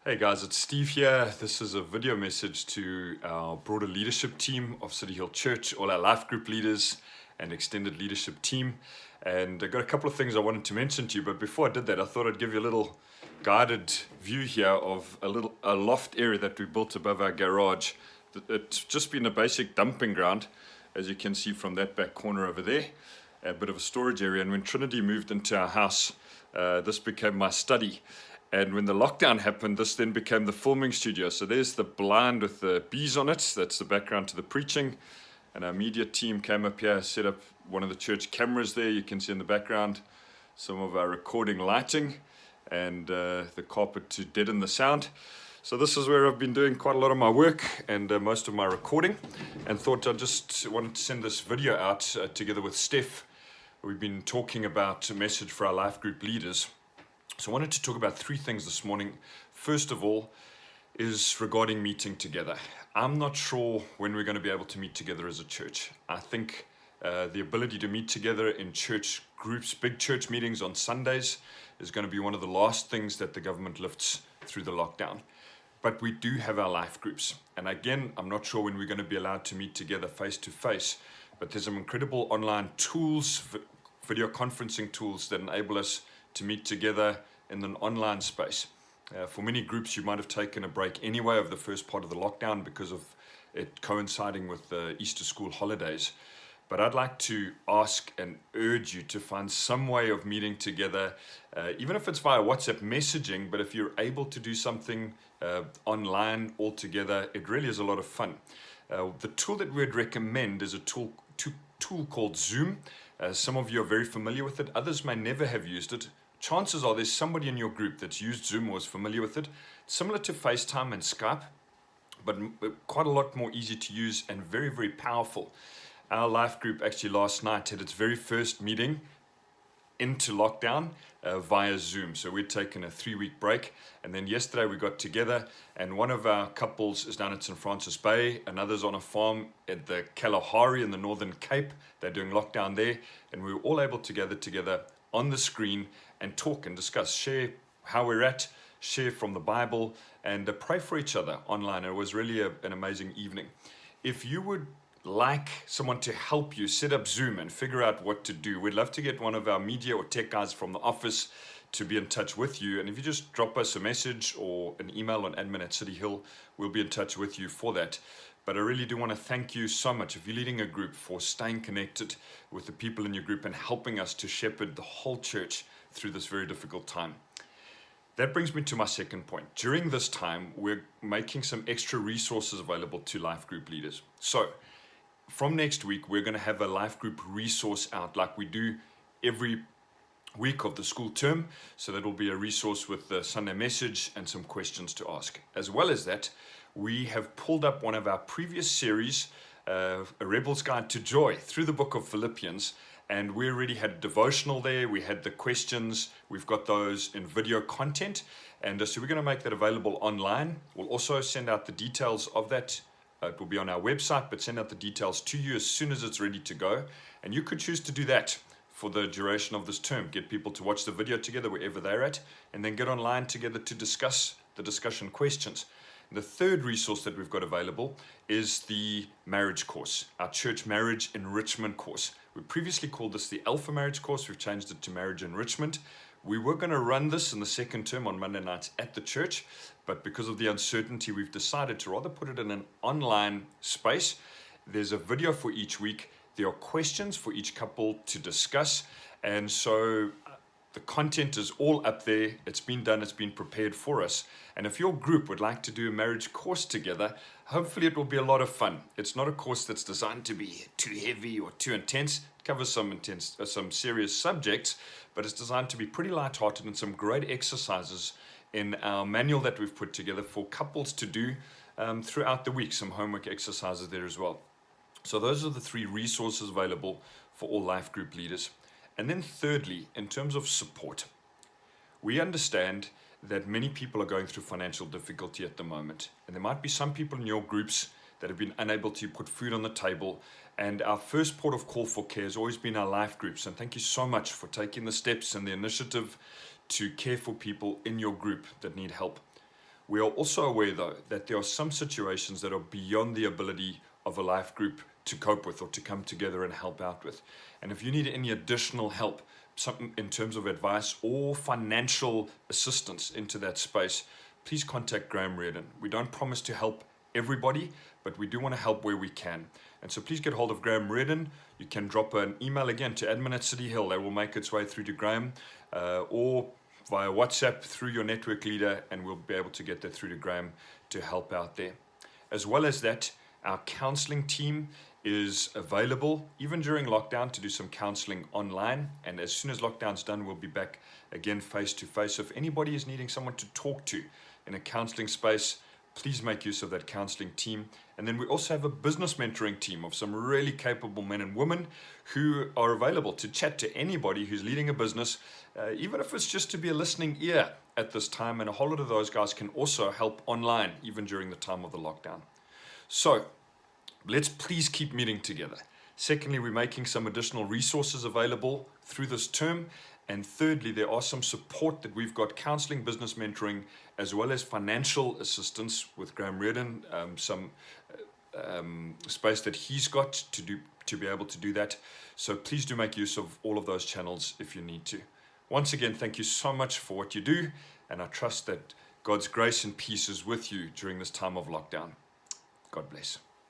Hey guys, it's Steve here. This is a video message to our broader leadership team of City Hill Church, all our life group leaders and extended leadership team. And I got a couple of things I wanted to mention to you, but before I did that, I thought I'd give you a little guided view here of a loft area that we built above our garage. It's just been a basic dumping ground, as you can see from that back corner over there, a bit of a storage area. And when Trinity moved into our house, this became my study. And when the lockdown happened, this then became the filming studio. So there's the blind with the bees on it. That's the background to the preaching. And our media team came up here, set up one of the church cameras there. You can see in the background some of our recording lighting and the carpet to deaden the sound. So this is where I've been doing quite a lot of my work and most of my recording. And thought I just wanted to send this video out together with Steph. We've been talking about a message for our life group leaders. So I wanted to talk about three things this morning. First of all is regarding meeting together. I'm not sure when we're going to be able to meet together as a church. I think the ability to meet together in church groups, big church meetings on Sundays, is going to be one of the last things that the government lifts through the lockdown. But we do have our life groups. And again, I'm not sure when we're going to be allowed to meet together face to face, but there's some incredible online tools, video conferencing tools that enable us to meet together in an online space. For many groups, you might have taken a break anyway of the first part of the lockdown because of it coinciding with the Easter school holidays. But I'd like to ask and urge you to find some way of meeting together, even if it's via WhatsApp messaging, but if you're able to do something online altogether, it really is a lot of fun. The tool that we'd recommend is a tool called Zoom. Some of you are very familiar with it. Others may never have used it. Chances are there's somebody in your group that's used Zoom or is familiar with it. Similar to FaceTime and Skype, but quite a lot more easy to use and very, very powerful. Our life group actually last night had its very first meeting into lockdown via Zoom. So we'd taken a 3-week break, and then yesterday we got together, and one of our couples is down at St. Francis Bay, another's on a farm at the Kalahari in the Northern Cape. They're doing lockdown there, and we were all able to gather together on the screen and talk and discuss, share how we're at, share from the Bible, and pray for each other online. It was really an amazing evening. If you would like someone to help you set up Zoom and figure out what to do, we'd love to get one of our media or tech guys from the office to be in touch with you. And if you just drop us a message or an email on admin@cityhill, we'll be in touch with you for that. But I really do want to thank you so much, if you're leading a group, for staying connected with the people in your group and helping us to shepherd the whole church through this very difficult time. That brings me to my second point. During this time, we're making some extra resources available to life group leaders. So from next week, we're going to have a life group resource out like we do every week of the school term. So that will be a resource with the Sunday message and some questions to ask. As well as that, we have pulled up one of our previous series, A Rebel's Guide to Joy, through the book of Philippians. And we already had a devotional there. We had the questions. We've got those in video content. And so we're going to make that available online. We'll also send out the details of that. It will be on our website, but send out the details to you as soon as it's ready to go. And you could choose to do that for the duration of this term. Get people to watch the video together wherever they're at, and then get online together to discuss the discussion questions. And the third resource that we've got available is the marriage course, our church marriage enrichment course. We previously called this the Alpha Marriage Course. We've changed it to Marriage Enrichment. We were going to run this in the second term on Monday nights at the church, but because of the uncertainty, we've decided to rather put it in an online space. There's a video for each week. There are questions for each couple to discuss, and so the content is all up there. It's been done. It's been prepared for us. And if your group would like to do a marriage course together, hopefully it will be a lot of fun. It's not a course that's designed to be too heavy or too intense. It covers some serious subjects, but it's designed to be pretty lighthearted and some great exercises in our manual that we've put together for couples to do throughout the week. Some homework exercises there as well. So those are the three resources available for all life group leaders. And then thirdly, in terms of support, we understand that many people are going through financial difficulty at the moment. And there might be some people in your groups that have been unable to put food on the table. And our first port of call for care has always been our life groups. And thank you so much for taking the steps and the initiative to care for people in your group that need help. We are also aware, though, that there are some situations that are beyond the ability of a life group to cope with or to come together and help out with. And if you need any additional help, something in terms of advice or financial assistance into that space, please contact Graham Reardon. We don't promise to help everybody, but we do want to help where we can. And so please get hold of Graham Reardon. You can drop an email again to admin@City Hill. That will make its way through to Graham, or via WhatsApp through your network leader, and we'll be able to get that through to Graham to help out there. As well as that, our counseling team is available even during lockdown to do some counseling online, and as soon as lockdown's done, we'll be back again face to face. So if anybody is needing someone to talk to in a counseling space, please make use of that counseling team. And then we also have a business mentoring team of some really capable men and women who are available to chat to anybody who's leading a business, even if it's just to be a listening ear at this time. And a whole lot of those guys can also help online, even during the time of the lockdown. So let's please keep meeting together. Secondly, we're making some additional resources available through this term. And thirdly, there are some support that we've got, counseling, business mentoring, as well as financial assistance with Graham Reardon, some space that he's got to be able to do that. So please do make use of all of those channels if you need to. Once again, thank you so much for what you do, and I trust that God's grace and peace is with you during this time of lockdown. God bless.